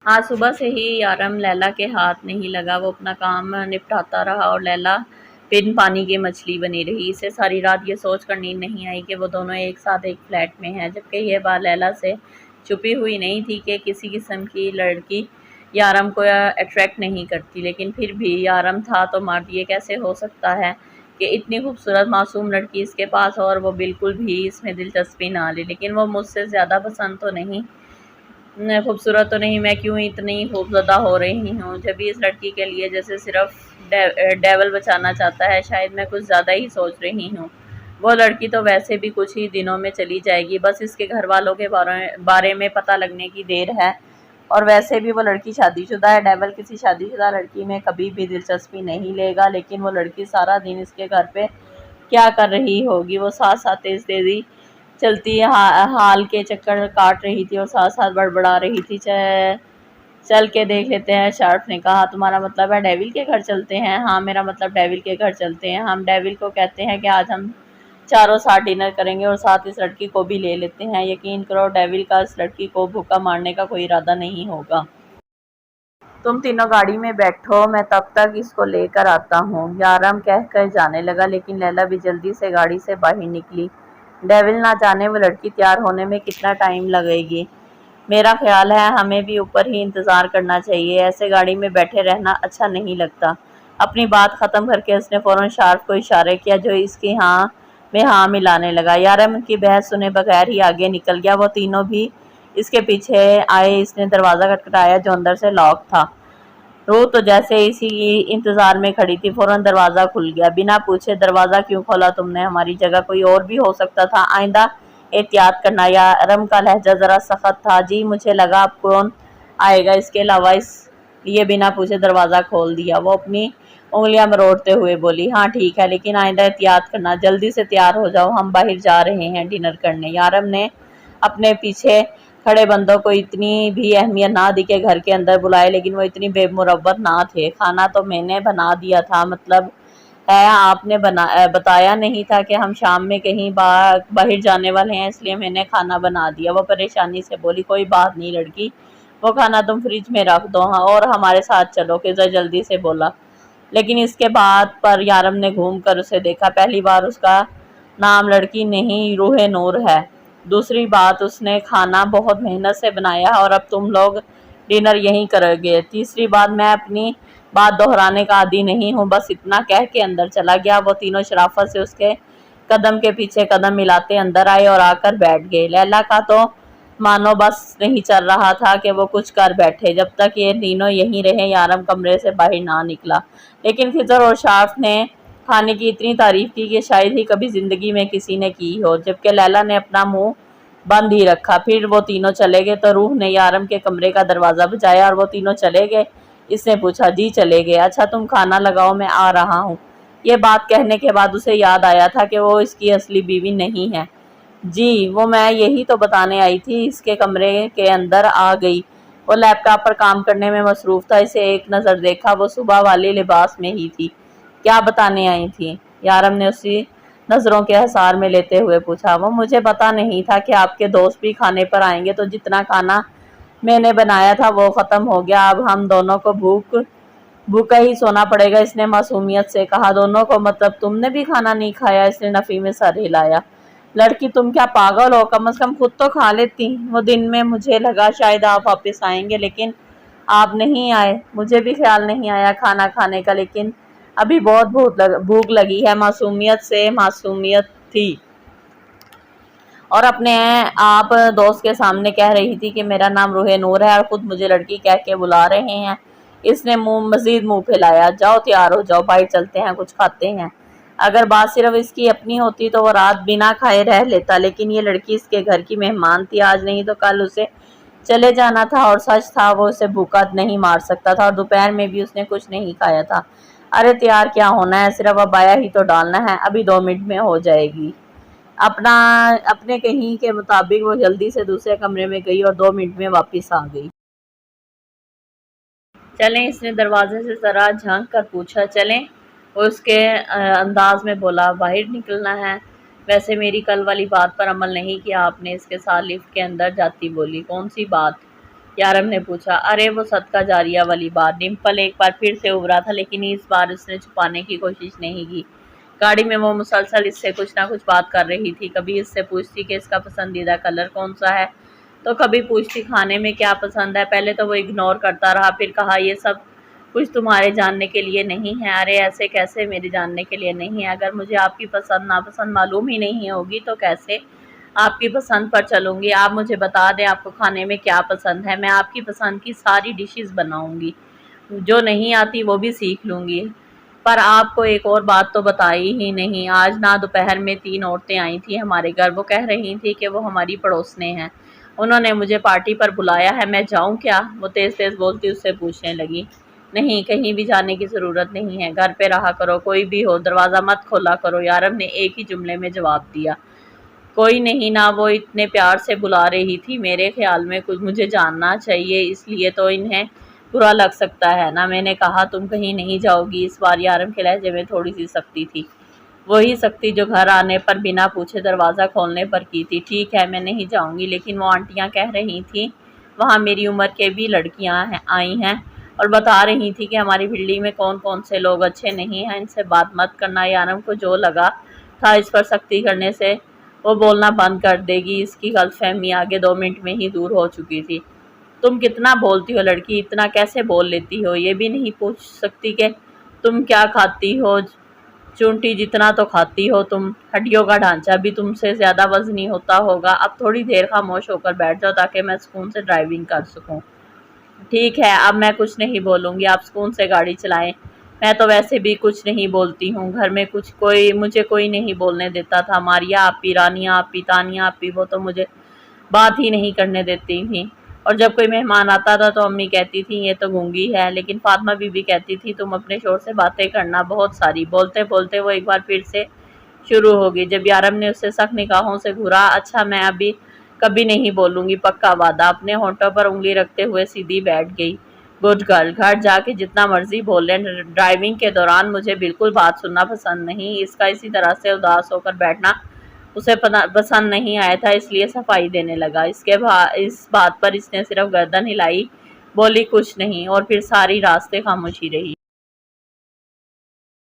آج صبح سے ہی یارم لیلا کے ہاتھ نہیں لگا، وہ اپنا کام نپٹاتا رہا اور لیلا بن پانی کی مچھلی بنی رہی۔ اسے ساری رات یہ سوچ کر نیند نہیں آئی کہ وہ دونوں ایک ساتھ ایک فلیٹ میں ہیں، جبکہ یہ بات لیلا سے چھپی ہوئی نہیں تھی کہ کسی قسم کی لڑکی یارم کو اٹریکٹ نہیں کرتی، لیکن پھر بھی یارم تھا تو مرد، یہ کیسے ہو سکتا ہے کہ اتنی خوبصورت معصوم لڑکی اس کے پاس ہو اور وہ بالکل بھی اس میں دلچسپی نہ لے۔ لیکن وہ مجھ سے زیادہ پسند تو نہیں، خوبصورت تو نہیں، میں کیوں اتنی خوفزدہ ہو رہی ہوں؟ جبھی اس لڑکی کے لیے جیسے صرف ڈیول بچانا چاہتا ہے، شاید میں کچھ زیادہ ہی سوچ رہی ہوں۔ وہ لڑکی تو ویسے بھی کچھ ہی دنوں میں چلی جائے گی، بس اس کے گھر والوں کے بارے میں پتہ لگنے کی دیر ہے، اور ویسے بھی وہ لڑکی شادی شدہ ہے۔ ڈیول کسی شادی شدہ لڑکی میں کبھی بھی دلچسپی نہیں لے گا، لیکن وہ لڑکی سارا دن اس کے گھر پہ کیا کر رہی ہوگی؟ وہ ساتھ ساتھ تیزی چلتی حال کے چکر کاٹ رہی تھی اور ساتھ ساتھ بڑبڑا رہی تھی۔ چل کے دیکھ لیتے ہیں، شارف نے کہا۔ تمہارا مطلب ہے ڈیول کے گھر چلتے ہیں؟ ہاں، میرا مطلب ڈیول کے گھر چلتے ہیں۔ ہم ڈیول کو کہتے ہیں کہ آج ہم چاروں ساتھ ڈنر کریں گے اور ساتھ اس لڑکی کو بھی لے لیتے ہیں۔ یقین کرو، ڈیول کا اس لڑکی کو بھوکا مارنے کا کوئی ارادہ نہیں ہوگا۔ تم تینوں گاڑی میں بیٹھو، میں تب تک اس کو لے کر آتا ہوں، یارم کہہ کر جانے لگا، لیکن لیلا بھی جلدی سے گاڑی سے باہر نکلی۔ ڈیول نہ جانے وہ لڑکی تیار ہونے میں کتنا ٹائم لگے گی۔ میرا خیال ہے ہمیں بھی اوپر ہی انتظار کرنا چاہیے، ایسے گاڑی میں بیٹھے رہنا اچھا نہیں لگتا۔ اپنی بات ختم کر کے اس نے فوراً شارف کو اشارہ کیا، جو اس کی ہاں میں ہاں ملانے لگا۔ یارم کی بحث سنے بغیر ہی آگے نکل گیا، وہ تینوں بھی اس کے پیچھے آئے۔ اس نے دروازہ کھٹکھٹایا جو اندر سے لاک تھا۔ روح تو جیسے اسی انتظار میں کھڑی تھی، فوراً دروازہ کھل گیا۔ بنا پوچھے دروازہ کیوں کھولا تم نے؟ ہماری جگہ کوئی اور بھی ہو سکتا تھا، آئندہ احتیاط کرنا۔ یارم کا لہجہ ذرا سخت تھا۔ جی مجھے لگا اب کون آئے گا، اس کے علاوہ، اس لیے بنا پوچھے دروازہ کھول دیا۔ وہ اپنی انگلیاں مروڑتے ہوئے بولی، ہاں ٹھیک ہے، لیکن آئندہ احتیاط کرنا۔ جلدی سے تیار ہو جاؤ، ہم باہر جا رہے ہیں ڈنر کرنے۔ یارم نے اپنے پیچھے کھڑے بندوں کو اتنی بھی اہمیت نہ دی کہ گھر کے اندر بلائے، لیکن وہ اتنی بے مروت نہ تھے۔ کھانا تو میں نے بنا دیا تھا، مطلب ہے آپ نے بتایا نہیں تھا کہ ہم شام میں کہیں باہر جانے والے ہیں، اس لیے میں نے کھانا بنا دیا۔ وہ پریشانی سے بولی، کوئی بات نہیں لڑکی، وہ کھانا تم فریج میں رکھ دو اور ہمارے ساتھ چلو، فضا جلدی سے بولا۔ لیکن اس کے بعد پر یارم نے گھوم کر اسے دیکھا۔ پہلی بار اس کا نام لڑکی نہیں روح نور ہے، دوسری بات اس نے کھانا بہت محنت سے بنایا اور اب تم لوگ ڈنر یہیں کرو گے، تیسری بات میں اپنی بات دہرانے کا عادی نہیں ہوں۔ بس اتنا کہہ کے اندر چلا گیا۔ وہ تینوں شرافت سے اس کے قدم کے پیچھے قدم ملاتے اندر آئے اور آ کر بیٹھ گئے۔ لیلا کا تو مانو بس نہیں چل رہا تھا کہ وہ کچھ کر بیٹھے۔ جب تک یہ تینوں یہیں رہے، یارم کمرے سے باہر نہ نکلا، لیکن خضر اور شارف نے کھانے کی اتنی تعریف کی کہ شاید ہی کبھی زندگی میں کسی نے کی ہو، جبکہ لیلا نے اپنا منہ بند ہی رکھا۔ پھر وہ تینوں چلے گئے تو روح نے یارم کے کمرے کا دروازہ بجایا اور وہ تینوں چلے گئے۔ اس نے پوچھا، جی چلے گئے، اچھا تم کھانا لگاؤ، میں آ رہا ہوں۔ یہ بات کہنے کے بعد اسے یاد آیا تھا کہ وہ اس کی اصلی بیوی نہیں ہے۔ جی وہ میں یہی تو بتانے آئی تھی، اس کے کمرے کے اندر آ گئی۔ وہ لیپ ٹاپ پر کام کرنے میں مصروف تھا، اسے ایک نظر دیکھا، وہ صبح والی لباس میں ہی تھی۔ کیا بتانے آئی تھی؟ یارم نے اسی نظروں کے حصار میں لیتے ہوئے پوچھا۔ وہ مجھے پتا نہیں تھا کہ آپ کے دوست بھی کھانے پر آئیں گے، تو جتنا کھانا میں نے بنایا تھا وہ ختم ہو گیا، اب ہم دونوں کو بھوکا ہی سونا پڑے گا، اس نے معصومیت سے کہا۔ دونوں کو مطلب تم نے بھی کھانا نہیں کھایا؟ اس نے نفی میں سر ہلایا۔ لڑکی تم کیا پاگل ہو؟ کم از کم خود تو کھا لیتی۔ وہ دن میں مجھے لگا شاید آپ واپس آئیں گے، لیکن آپ نہیں آئے۔ مجھے بھی خیال نہیں آیا کھانا کھانے کا، لیکن ابھی بہت بھوک لگی ہے۔ معصومیت سے معصومیت تھی اور اپنے آپ دوست کے سامنے کہہ رہی تھی کہ میرا نام روح نور ہے اور خود مجھے لڑکی کہہ کے بلا رہے ہیں۔ اس نے مزید منہ پھیلایا۔ جاؤ تیار ہو جاؤ، باہر چلتے ہیں، کچھ کھاتے ہیں۔ اگر بات صرف اس کی اپنی ہوتی تو وہ رات بنا کھائے رہ لیتا، لیکن یہ لڑکی اس کے گھر کی مہمان تھی، آج نہیں تو کل اسے چلے جانا تھا، اور سچ تھا وہ اسے بھوکا نہیں مار سکتا تھا، اور دوپہر میں بھی اس نے کچھ نہیں کھایا تھا۔ ارے تیار کیا ہونا ہے، صرف ابایا ہی تو ڈالنا ہے، ابھی 2 منٹ میں ہو جائے گی۔ اپنے کہیں کے مطابق وہ جلدی سے دوسرے کمرے میں گئی اور 2 منٹ میں واپس آ گئی۔ چلیں، اس نے دروازے سے ذرا جھانک کر پوچھا۔ چلیں، وہ اس کے انداز میں بولا، باہر نکلنا ہے؟ ویسے میری کل والی بات پر عمل نہیں کیا آپ نے، اس کے ساتھ لفٹ کے اندر جاتی بولی۔ کون سی بات؟ यारम ने पूछा। अरे वो सदका जारिया वाली बात। डिम्पल एक बार फिर से उभरा था, लेकिन इस बार उसने छुपाने की कोशिश नहीं की। गाड़ी में वो मुसलसल इससे कुछ ना कुछ बात कर रही थी। कभी इससे पूछती कि इसका पसंदीदा कलर कौन सा है, तो कभी पूछती खाने में क्या पसंद है। पहले तो वो इग्नोर करता रहा, फिर कहा ये सब कुछ तुम्हारे जानने के लिए नहीं है। अरे ऐसे कैसे मेरे जानने के लिए नहीं है? अगर मुझे आपकी पसंद नापसंद मालूम ही नहीं होगी तो कैसे आपकी पसंद पर चलूँगी? आप मुझे बता दें आपको खाने में क्या पसंद है, मैं आपकी पसंद की सारी डिशेस बनाऊँगी, जो नहीं आती वो भी सीख लूँगी। पर आपको एक और बात तो बताई ही नहीं। आज ना दोपहर में 3 औरतें आई थी हमारे घर। वो कह रही थी कि वो हमारी पड़ोसनें हैं, उन्होंने मुझे पार्टी पर बुलाया है, मैं जाऊँ क्या? वो तेज़ तेज़ बोलती उससे पूछने लगी। नहीं, कहीं भी जाने की ज़रूरत नहीं है, घर पे रहा करो, कोई भी हो दरवाज़ा मत खोला करो। यारम ने एक ही जुमले में जवाब दिया। कोई नहीं ना, वो इतने प्यार से बुला रही थी, मेरे ख्याल में कुछ मुझे जानना चाहिए, इसलिए तो इन्हें बुरा लग सकता है ना। मैंने कहा तुम कहीं नहीं जाओगी। इस बार यारम के लहजे में थोड़ी सी सख्ती थी, वही सख्ती जो घर आने पर बिना पूछे दरवाज़ा खोलने पर की थी। ठीक है मैं नहीं जाऊंगी, लेकिन वो आंटियां कह रही थी वहाँ मेरी उम्र के भी लड़कियां आई हैं और बता रही थी कि हमारी बिल्डिंग में कौन कौन से लोग अच्छे नहीं हैं, इनसे बात मत करना। यारम को जो लगा था इस पर सख्ती करने से वो बोलना बंद कर देगी, इसकी गलतफहमी आगे 2 मिनट में ही दूर हो चुकी थी। तुम कितना बोलती हो लड़की, इतना कैसे बोल लेती हो? ये भी नहीं पूछ सकती कि तुम क्या खाती हो? चूंटी जितना तो खाती हो तुम, हड्डियों का ढांचा भी तुमसे ज़्यादा वजनी होता होगा। अब थोड़ी देर खामोश होकर बैठ जाओ ताकि मैं सुकून से ड्राइविंग कर सकूं। ठीक है, अब मैं कुछ नहीं बोलूँगी, आप सुकून से गाड़ी चलाएं। मैं तो वैसे भी कुछ नहीं बोलती हूँ, घर में कुछ मुझे कोई नहीं बोलने देता था। मारिया आपी, रानिया आपी, तानिया आपी, वो तो मुझे बात ही नहीं करने देती थी। और जब कोई मेहमान आता था तो अम्मी कहती थी ये तो गूंगी है, लेकिन फातिमा बीबी कहती थी तुम अपने शोर से बातें करना बहुत सारी। बोलते बोलते वो एक बार फिर से शुरू होगी। जब यारम ने उससे सख्त निगाहों से घूरा। अच्छा मैं अभी कभी नहीं बोलूँगी, पक्का वादा। अपने होंठों पर उंगली रखते हुए सीधी बैठ गई। गुड गर्ल, घर जाके जितना मर्जी बोल लें, ड्राइविंग के दौरान मुझे बिल्कुल बात सुनना पसंद नहीं। इसका इसी तरह से उदास होकर बैठना उसे पसंद नहीं आया था, इसलिए सफाई देने लगा। इस बात पर इसने सिर्फ गर्दन हिलाई, बोली कुछ नहीं, और फिर सारी रास्ते खामोशी रही।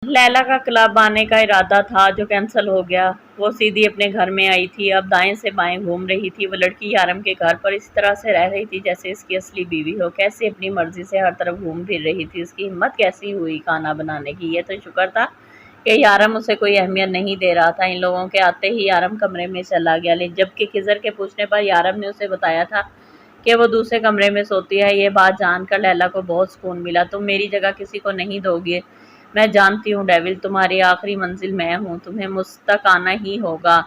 लैला का क्लब आने का इरादा था जो कैंसिल हो गया। वो सीधी अपने घर में आई थी, अब दाएं से बाएं घूम रही थी। वो लड़की यारम के घर पर इस तरह से रह रही थी जैसे इसकी असली बीवी हो। कैसे अपनी मर्जी से हर तरफ घूम फिर रही थी। इसकी हिम्मत कैसी हुई खाना बनाने की। ये तो शुक्र था कि यारम उसे कोई अहमियत नहीं दे रहा था। इन लोगों के आते ही यारम कमरे में चला गया, लेकिन जबकि खिजर के पूछने पर यारम ने उसे बताया था कि वो दूसरे कमरे में सोती है। ये बात जानकर लैला को बहुत सुकून मिला। तुम मेरी जगह किसी को नहीं दोगे, मैं जानती हूँ डेविल, तुम्हारी आखिरी मंजिल मैं हूँ, तुम्हें मुझ तक आना ही होगा।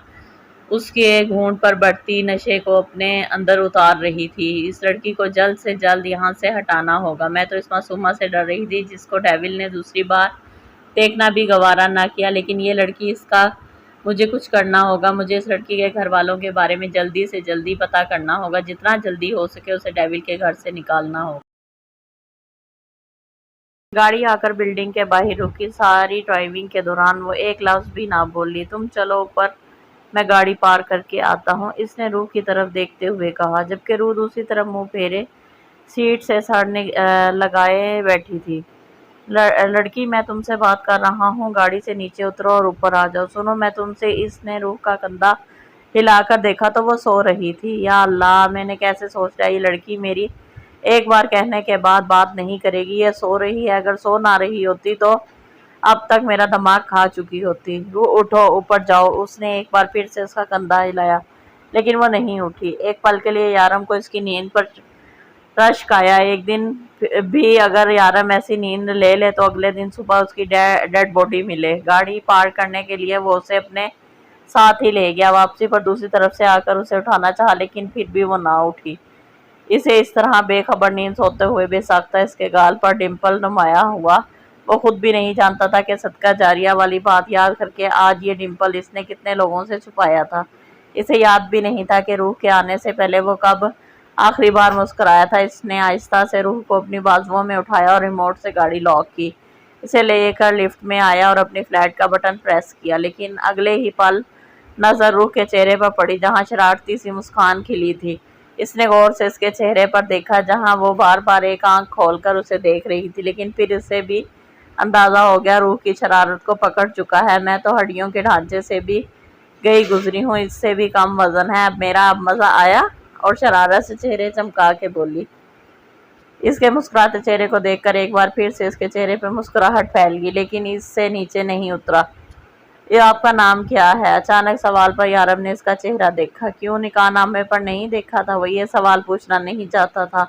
उसके घूंट पर बढ़ती नशे को अपने अंदर उतार रही थी। इस लड़की को जल्द से जल्द यहाँ से हटाना होगा। मैं तो इस मासूमा से डर रही थी जिसको डेविल ने दूसरी बार देखना भी गवारा ना किया, लेकिन ये लड़की, इसका मुझे कुछ करना होगा। मुझे इस लड़की के घर वालों के बारे में जल्दी से जल्दी पता करना होगा। जितना जल्दी हो सके उसे डेविल के घर से निकालना होगा। गाड़ी आकर बिल्डिंग के बाहर रुकी। सारी ड्राइविंग के दौरान वो एक लफ्ज़ भी ना बोली। तुम चलो ऊपर, मैं गाड़ी पार करके आता हूँ, इसने रूह की तरफ देखते हुए कहा, जबकि रूह दूसरी तरफ मुंह फेरे सीट से सड़ने लगाए बैठी थी। लड़की मैं तुमसे बात कर रहा हूँ, गाड़ी से नीचे उतरो और ऊपर आ जाओ। सुनो मैं तुमसे। इसने रूह का कंधा हिलाकर देखा तो वो सो रही थी। या अल्लाह, मैंने कैसे सोच लिया ये लड़की मेरी एक बार कहने के बाद बात नहीं करेगी। ये सो रही है, अगर सो ना रही होती तो अब तक मेरा दिमाग खा चुकी होती। रूह उठो, ऊपर जाओ। उसने एक बार फिर से उसका कंधा हिलाया, लेकिन वो नहीं उठी। एक पल के लिए यारम को इसकी नींद पर रश्क आया। एक दिन भी अगर यारम ऐसी नींद ले ले तो अगले दिन सुबह उसकी डेड बॉडी मिले। गाड़ी पार करने के लिए वो उसे अपने साथ ही ले गया। वापसी पर दूसरी तरफ से आकर उसे उठाना चाहा, लेकिन फिर भी वो ना उठी। इसे इस तरह बेखबर नींद सोते हुए बेसाख्ता इसके गाल पर डिम्पल नुमाया हुआ। वो खुद भी नहीं जानता था कि सदका जारिया वाली बात याद करके आज ये डिम्पल इसने कितने लोगों से छुपाया था। इसे याद भी नहीं था कि रूह के आने से पहले वो कब आखिरी बार मुस्कुराया था। इसने आहिस्ता से रूह को अपनी बाजुओं में उठाया और रिमोट से गाड़ी लॉक की। इसे लेकर लिफ्ट में आया और अपनी फ्लैट का बटन प्रेस किया, लेकिन अगले ही पल नजर रूह के चेहरे पर पड़ी, जहां शरारती सी मुस्कान खिली थी। इसने गौर से इसके चेहरे पर देखा, जहां वो बार बार एक आंख खोलकर उसे देख रही थी, लेकिन फिर इसे भी अंदाजा हो गया रूह की शरारत को पकड़ चुका है। मैं तो हड्डियों के ढांचे से भी गई गुजरी हूँ, इससे भी कम वजन है अब मेरा। अब मजा आया? और शरारत से चेहरे चमका के बोली। इसके मुस्कुराते चेहरे को देखकर एक बार फिर से इसके चेहरे पर मुस्कुराहट फैल गई, लेकिन इससे नीचे नहीं उतरा। ये आपका नाम क्या है? अचानक सवाल पर यारम ने इसका चेहरा देखा। क्यों निकाहनामे पर नहीं देखा था? वो ये सवाल पूछना नहीं चाहता था,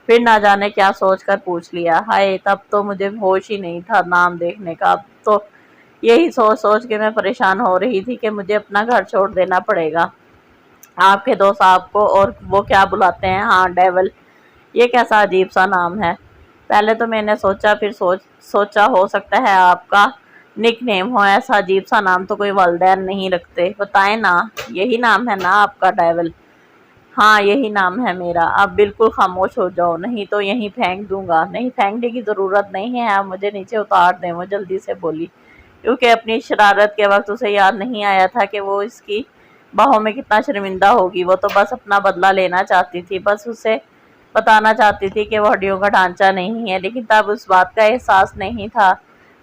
फिर ना जाने क्या सोचकर पूछ लिया। हाय, तब तो मुझे होश ही नहीं था नाम देखने का। अब तो यही सोच सोच के मैं परेशान हो रही थी कि मुझे अपना घर छोड़ देना पड़ेगा आपके दोस्त आपको, और वो क्या बुलाते हैं, हाँ, डेविल। ये कैसा अजीब सा नाम है। पहले तो मैंने सोचा, फिर सोचा हो सकता है आपका निक नेम हो। ऐसा अजीब सा नाम तो कोई वालिदैन नहीं रखते। बताएं ना, यही नाम है ना आपका, डेविल? हाँ, यही नाम है मेरा। अब बिल्कुल खामोश हो जाओ, नहीं तो यहीं फेंक दूंगा। नहीं, फेंकने की ज़रूरत नहीं है, आप मुझे नीचे उतार दें, वो जल्दी से बोली, क्योंकि अपनी शरारत के वक्त उसे याद नहीं आया था कि वो इसकी बाहों में कितना शर्मिंदा होगी। वो तो बस अपना बदला लेना चाहती थी, बस उसे बताना चाहती थी कि वो हड्डियों का ढांचा नहीं है। लेकिन तब उस बात का एहसास नहीं था,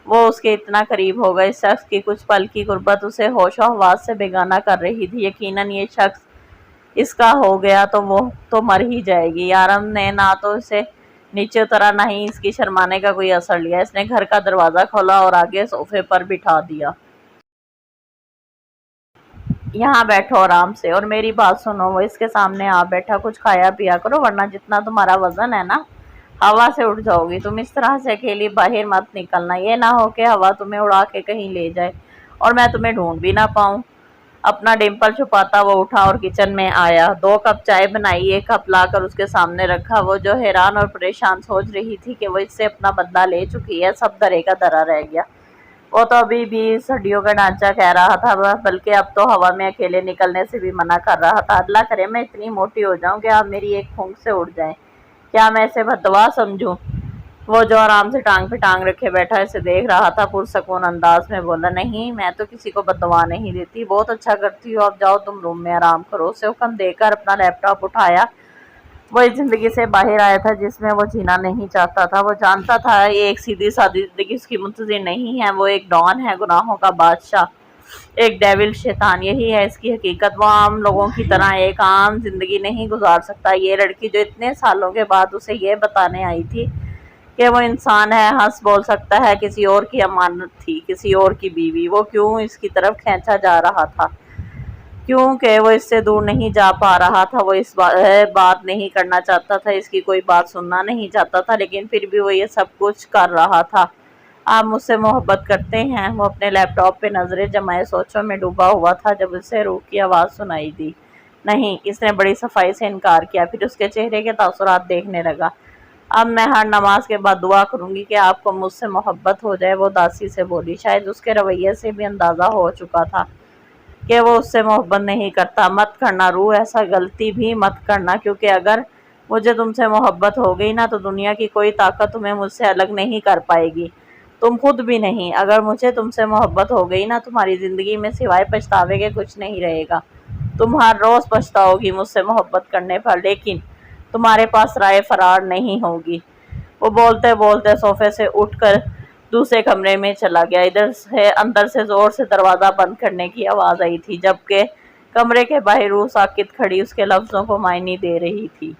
वो उसके इतना करीब हो गए। इस शख्स की कुछ पल की गुर्बत उसे होशो हवास से बेगाना कर रही थी। यकीनन ये शख्स इसका हो गया तो वो तो मर ही जाएगी। यारम ने ना तो इसे नीचे उतरा, ना ही इसकी शर्माने का कोई असर लिया। इसने घर का दरवाज़ा खोला और आगे सोफे पर बिठा दिया। यहाँ बैठो आराम से और मेरी बात सुनो। वो इसके सामने आ बैठा। कुछ खाया पिया करो, वरना जितना तुम्हारा वजन है ना, हवा से उड़ जाओगी। तुम इस तरह से अकेली बाहर मत निकलना, ये ना हो कि हवा तुम्हें उड़ा के कहीं ले जाए और मैं तुम्हें ढूंढ भी ना पाऊँ। अपना डिम्पल छुपाता वो उठा और किचन में आया। 2 कप चाय बनाई, 1 कप लाकर उसके सामने रखा। वो जो हैरान और परेशान सोच रही थी कि वो इससे अपना बदला ले चुकी है, सब धरे का धरा रह गया। वो तो अभी भी इस हड्डियों का ढांचा कह रहा था, बल्कि अब तो हवा में अकेले निकलने से भी मना कर रहा था। अल्लाह करे मैं इतनी मोटी हो जाऊं कि आप मेरी एक फूंक से उड़ जाएं। क्या मैं इसे बददुआ समझूं? वो जो आराम से टांग पे टांग रखे बैठा इसे देख रहा था, पुरसकून अंदाज में बोला, नहीं, मैं तो किसी को बददुआ नहीं देती। बहुत अच्छा करती हो, अब जाओ तुम रूम में आराम करो। उसे हुक्म देकर अपना लैपटॉप उठाया। वो इस जिंदगी से बाहर आया था जिसमें वो जीना नहीं चाहता था। वो जानता था ये एक सीधी सादी जिंदगी उसकी मुंतज़िर नहीं है। वो एक डॉन है, गुनाहों का बादशाह, एक डेविल, शैतान। यही है इसकी हकीकत। वो आम लोगों की तरह एक आम जिंदगी नहीं गुजार सकता। ये लड़की जो इतने सालों के बाद उसे ये बताने आई थी कि वो इंसान है, हंस बोल सकता है, किसी और की अमानत थी, किसी और की बीवी, वो क्यों इसकी तरफ खींचा जा रहा था? क्योंकि वो इससे दूर नहीं जा पा रहा था। वो इस बात नहीं करना चाहता था, इसकी कोई बात सुनना नहीं चाहता था, लेकिन फिर भी वो ये सब कुछ कर रहा था। आप मुझसे मोहब्बत करते हैं? वो अपने लैपटॉप पे नजरें जमाए सोचों में डूबा हुआ था जब उसे रूह की आवाज़ सुनाई दी। नहीं, इसने बड़ी सफाई से इनकार किया। फिर उसके चेहरे के तासुरात देखने लगा। अब मैं हर नमाज के बाद दुआ करूंगी कि आपको मुझसे मोहब्बत हो जाए, वो दासी से बोली। शायद उसके रवैये से भी अंदाज़ा हो चुका था कि वो उससे मोहब्बत नहीं करता। मत करना रूह, ऐसा गलती भी मत करना, क्योंकि अगर मुझे तुमसे मोहब्बत हो गई ना तो दुनिया की कोई ताकत तुम्हें मुझसे अलग नहीं कर पाएगी, तुम खुद भी नहीं। अगर मुझे तुमसे मोहब्बत हो गई ना, तुम्हारी ज़िंदगी में सिवाय पछतावे के कुछ नहीं रहेगा। तुम हर रोज़ पछताओगी मुझसे मोहब्बत करने पर, लेकिन तुम्हारे पास राय फरार नहीं होगी। वो बोलते बोलते सोफे से उठकर दूसरे कमरे में चला गया। इधर से अंदर से जोर से दरवाज़ा बंद करने की आवाज़ आई थी, जबकि कमरे के बाहर रूह साकित खड़ी उसके लफ्ज़ों को मायने दे रही थी।